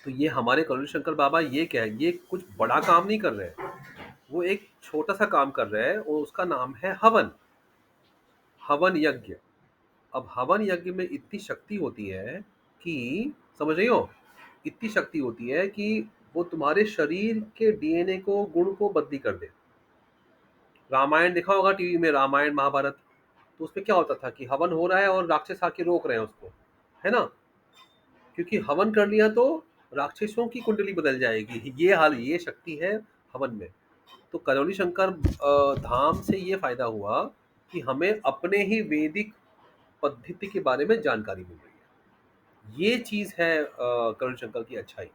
तो ये हमारे करुण शंकर बाबा ये क्या है, ये कुछ बड़ा काम नहीं कर रहे हैं, वो एक छोटा सा काम कर रहे हैं और उसका नाम है हवन। हवन यज्ञ। अब हवन यज्ञ में इतनी शक्ति होती है कि, समझ रही हो, इतनी शक्ति होती है कि वो तुम्हारे शरीर के डीएनए को, गुण को बदली कर दे। रामायण देखा होगा टीवी में, रामायण महाभारत, तो उसमें क्या होता था कि हवन हो रहा है और राक्षस आके रोक रहे हैं उसको, है ना, क्योंकि हवन कर लिया तो राक्षसों की कुंडली बदल जाएगी। ये हाल, ये शक्ति है हवन में। तो करौली शंकर धाम से ये फायदा हुआ कि हमें अपने ही वैदिक पद्धति के बारे में जानकारी मिल रही है। ये चीज है करुण शंकर की अच्छाई।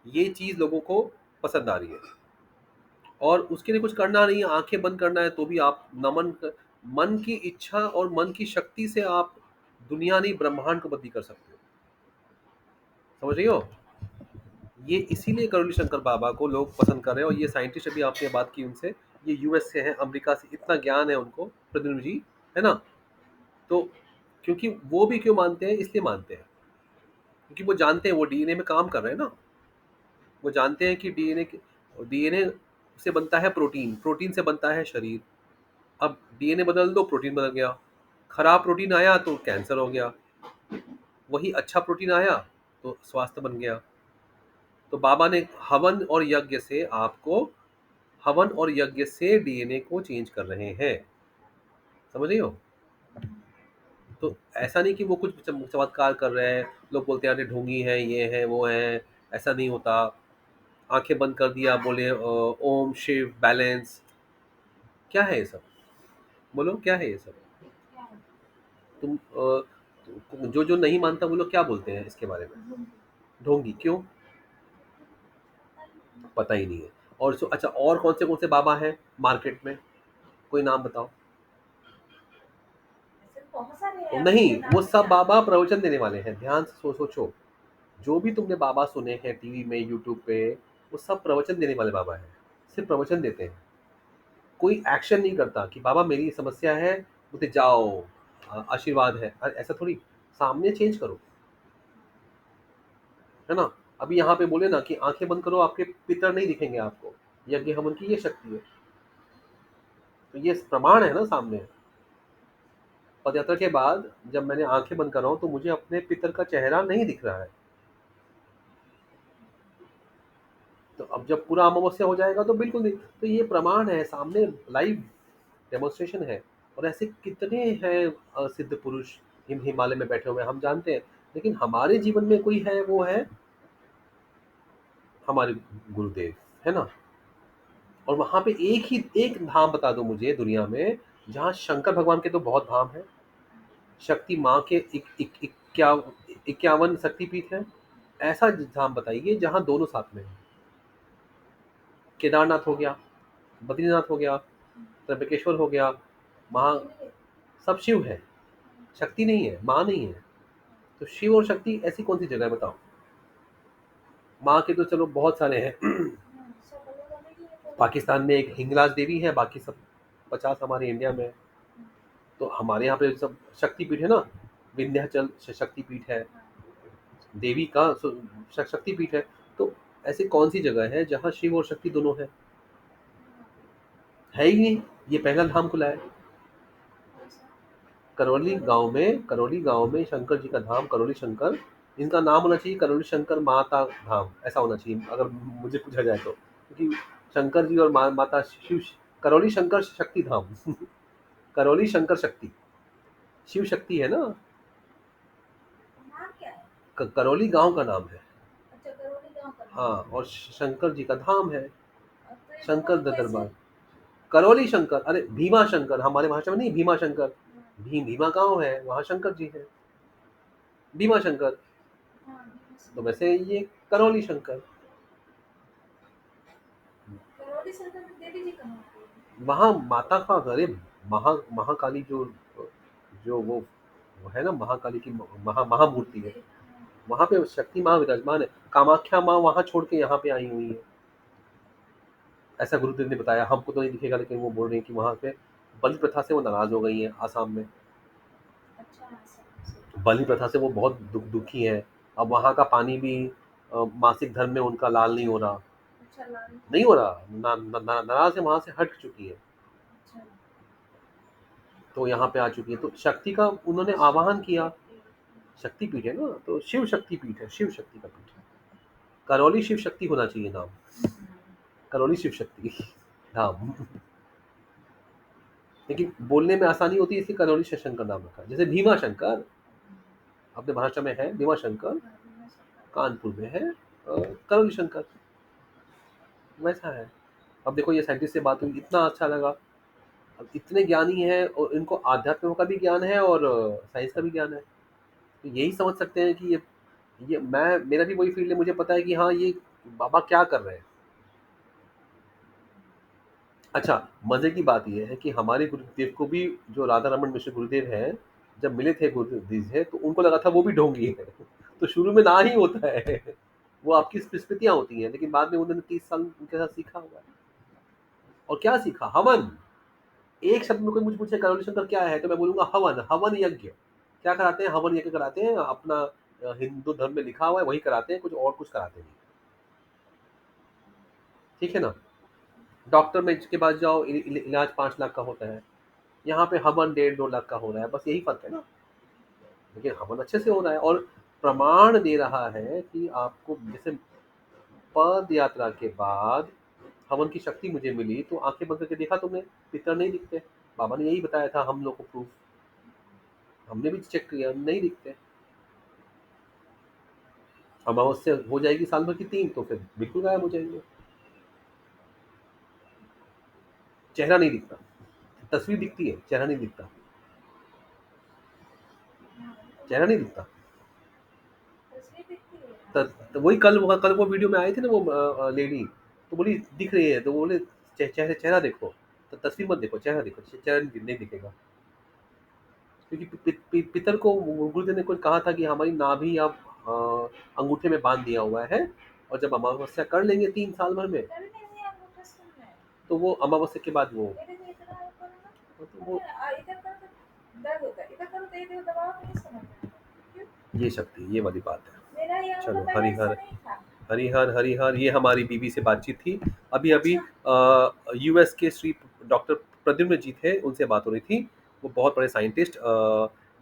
ये चीज लोगों को पसंद आ रही है। और उसके लिए कुछ करना नहीं है, आंखें बंद करना है तो भी आप मन की इच्छा और मन की शक्ति से आप दुनिया नहीं ब्रह्मांड को बदली कर सकते हो। समझ रही हो? ये इसीलिए करुणी शंकर बाबा को लोग पसंद कर रहे हैं। और ये साइंटिस्ट, अभी आपने बात की उनसे, ये यूएस से हैं, अमेरिका से, इतना ज्ञान है उनको, प्रद्युम्न जी, है ना। तो क्योंकि वो भी क्यों मानते हैं, इसलिए मानते हैं क्योंकि वो जानते हैं वो डीएनए में काम कर रहे हैं ना। वो जानते हैं कि डीएनए से बनता है प्रोटीन, प्रोटीन से बनता है शरीर। अब डीएनए बदल दो, प्रोटीन बदल गया। खराब प्रोटीन आया तो कैंसर हो गया, वही अच्छा प्रोटीन आया तो स्वास्थ्य बन गया। तो बाबा ने हवन और यज्ञ से आपको, हवन और यज्ञ से डीएनए को चेंज कर रहे हैं। समझ रही हो? तो ऐसा नहीं कि वो कुछ चमत्कार कर रहे हैं। लोग बोलते हैं अरे ढोंगी है, ये है, वो है। ऐसा नहीं होता। आंखें बंद कर दिया, बोले ओम शिव बैलेंस। क्या है ये सब? बोलो क्या है ये सब? तुम जो जो नहीं मानता वो लोग क्या बोलते हैं इसके बारे में? ढोंगी क्यों? पता ही नहीं है। और अच्छा, और कौन से बाबा हैं मार्केट में? कोई नाम बताओ। नहीं, वो सब बाबा प्रवचन देने वाले हैं। ध्यान से सोचो, जो भी तुमने बाबा सुने हैं टीवी में, यूट्यूब पे, वो सब प्रवचन देने वाले बाबा हैं। सिर्फ प्रवचन देते हैं, कोई एक्शन नहीं करता कि बाबा मेरी समस्या है, बोलते जाओ, आशीर्वाद है। ऐसा थोड़ी, सामने चेंज करो, है ना। अभी यहाँ पे बोले ना कि आंखें बंद करो, आपके पितर नहीं दिखेंगे आपको। यज्ञ हवन की ये शक्ति है। तो ये प्रमाण है ना सामने। पदयात्रा के बाद जब मैंने आंखें बंद कर रहा हूँ तो मुझे अपने पितर का चेहरा नहीं दिख रहा है। तो अब जब पूरा अमावस्या हो जाएगा तो बिल्कुल नहीं। तो ये प्रमाण है सामने, लाइव डेमोन्स्ट्रेशन है। और ऐसे कितने हैं सिद्ध पुरुष हिमालय में बैठे हुए हैं, हम जानते हैं। लेकिन हमारे जीवन में कोई है, वो है हमारे गुरुदेव, है ना। और वहां पे एक धाम बता दो मुझे दुनिया में, जहाँ शंकर भगवान के तो बहुत धाम है, शक्ति माँ के 51 शक्तिपीठ है। ऐसा धाम बताइए जहाँ दोनों साथ में है। केदारनाथ हो गया, बद्रीनाथ हो गया, त्र्यंबकेश्वर हो गया, वहाँ सब शिव है, शक्ति नहीं है, माँ नहीं है। तो शिव और शक्ति ऐसी कौन सी जगह है बताओ? माँ के तो चलो बहुत सारे हैं। पाकिस्तान में एक हिंगलाज देवी है, बाकी सब 50 हमारे इंडिया में है। तो हमारे यहाँ पे सब शक्तिपीठ है ना। विंध्याचल शक्तिपीठ है, देवी का शक्तिपीठ है। तो ऐसी कौन सी जगह है जहाँ शिव और शक्ति दोनों है ही नहीं। ये पहला धाम खुला है करौली गांव में शंकर जी का धाम, करौली शंकर। इनका नाम होना चाहिए करौली शंकर माता धाम, ऐसा होना चाहिए अगर मुझे पूछा जाए तो, क्योंकि शंकर जी और माता शिव, करौली शंकर शक्ति धाम। करौली शंकर शक्ति, शिव शक्ति है ना। करौली गांव का नाम है। हाँ, और शंकर जी का धाम है, शंकर दरबार। करौली शंकर, अरे भीमा शंकर हमारे भाषा में नहीं, भीमा शंकर। भीमा गांव है, वहां शंकर जी है, भीमा शंकर। तो वैसे ये करौली शंकर। वहाँ माता का, अरे महाकाली जो जो वो है ना, महाकाली की महामूर्ति है। वहाँ पे शक्ति माँ विराजमान है। कामाख्या माँ वहाँ छोड़ के यहाँ पे आई हुई है, ऐसा गुरुदेव ने बताया। हमको तो नहीं दिखेगा, लेकिन वो बोल रहे हैं कि वहाँ पे बलि प्रथा से वो नाराज हो गई है, आसाम में। बलि प्रथा से वो बहुत दुखी है। अब वहाँ का पानी भी मासिक धर्म में उनका लाल नहीं हो रहा, नहीं हो रहा, नाराज है, वहां से हट चुकी है, तो यहाँ पे आ चुकी है, तो शक्ति का उन्होंने आवाहन किया। शक्ति पीठ है ना, तो शिव शक्ति पीठ है, शिव शक्ति का पीठ है। करौली शिव शक्ति होना चाहिए नाम, करौली शिव शक्ति धाम। लेकिन बोलने में आसानी होती है, इसलिए करौली शंकर नाम रखा है। जैसे भीमा शंकर अपने महाराष्ट्र में है, भीमा शंकर कानपुर में है, करौली शंकर वैसा है। अब देखो ये साइंटिस्ट से बात हुई, इतना अच्छा लगा। अब इतने ज्ञानी हैं और इनको आध्यात्म का भी ज्ञान है और साइंस का भी ज्ञान है, तो यही समझ सकते हैं कि ये मैं, मेरा भी वही फील्ड है, मुझे पता है कि हाँ ये बाबा क्या कर रहे हैं। अच्छा, मजे की बात यह है कि हमारे गुरुदेव को भी, जो राधा रमन मिश्र गुरुदेव हैं, जब मिले थे गुरुदेव से, तो उनको लगा था वो भी ढोंगी है। तो शुरू में ना ही होता है, वो आपकी स्मृतियां होती हैं, लेकिन बाद में उन्होंने 30 साल उनके साथ सीखा हुआ है। और क्या सीखा? हवन। एक शब्द में कोई मुझे पूछे करौली शंकर क्या है, तो मैं बोलूंगा हवन, हवन यज्ञ। क्या कराते हैं? हवन यज्ञ कराते हैं, अपना हिंदू धर्म में लिखा हुआ है वही कराते हैं, कुछ और कुछ कराते नहीं। ठीक है ना? डॉक्टर में के पास जाओ, इलाज 5 लाख का होता है, यहाँ पे हवन 1.5-2 लाख का हो रहा है, बस यही फर्क है ना। लेकिन हवन अच्छे से हो रहा है और प्रमाण दे रहा है कि आपको, जैसे पद यात्रा के बाद हवन की शक्ति मुझे मिली, तो आंखें बंद करके देखा तुमने, पितर नहीं दिखते। बाबा ने यही बताया था हम लोग को, प्रूफ हमने भी चेक किया, नहीं दिखते। अमावस्या हो जाएगी साल भर की 3, तो फिर बिल्कुल गायब हो जाएंगे, चेहरा नहीं दिखता। तस्वीर दिखती है, चेहरा नहीं दिखता, चेहरा नहीं दिखता। तो वही कल वो वीडियो में आई थी ना, वो लेडी, तो बोली दिख रही है, तो बोले चेहरा देखो, तो तस्वीर मत देखो, चेहरा देखो, चेहरा नहीं दिखेगा। क्योंकि पितर को गुरुदेव ने कुछ कहा था कि हमारी नाभि अब अंगूठे में बांध दिया हुआ है, और जब अमावस्या कर लेंगे 3 साल भर में, तो वो अमावस्या के बाद वो, तो वो ये शक्ति, ये वाली बात है। चलो, हरिहर हरिहर हरिहर, ये हमारी बीबी से बातचीत थी अभी अभी। यूएस के श्री डॉक्टर प्रद्युम्न जी थे, उनसे बात हो रही थी। वो बहुत बड़े साइंटिस्ट,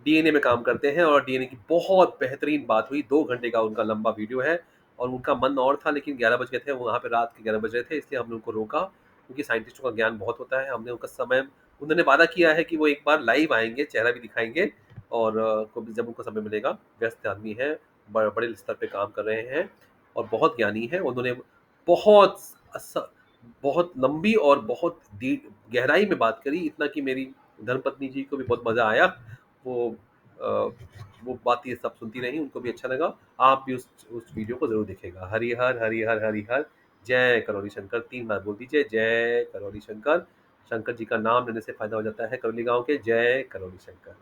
डीएनए में काम करते हैं, और डीएनए की बहुत बेहतरीन बात हुई। 2 घंटे का उनका लंबा वीडियो है, और उनका मन और था, लेकिन 11 बज गए थे, वहाँ पे रात के 11 बज रहे थे, इसलिए हमने उनको रोका, क्योंकि साइंटिस्टों का ज्ञान बहुत होता है। हमने उनका समय, उन्होंने वादा किया है कि वो एक बार लाइव आएंगे, चेहरा भी दिखाएंगे, और जब उनको समय मिलेगा। व्यस्त आदमी है, बड़े स्तर पे काम कर रहे हैं, और बहुत ज्ञानी है। उन्होंने बहुत बहुत लंबी और बहुत गहराई में बात करी, इतना कि मेरी धर्मपत्नी जी को भी बहुत मजा आया। वो अ, वो बात ये सब सुनती रही, उनको भी अच्छा लगा। आप भी उस वीडियो को जरूर देखिएगा। हरिहर हरिहर हरिहर, जय करौली शंकर, 3 बार बोल दीजिए, जय करौली शंकर। शंकर जी का नाम लेने से फायदा हो जाता है करौली गांव के। जय करौली शंकर।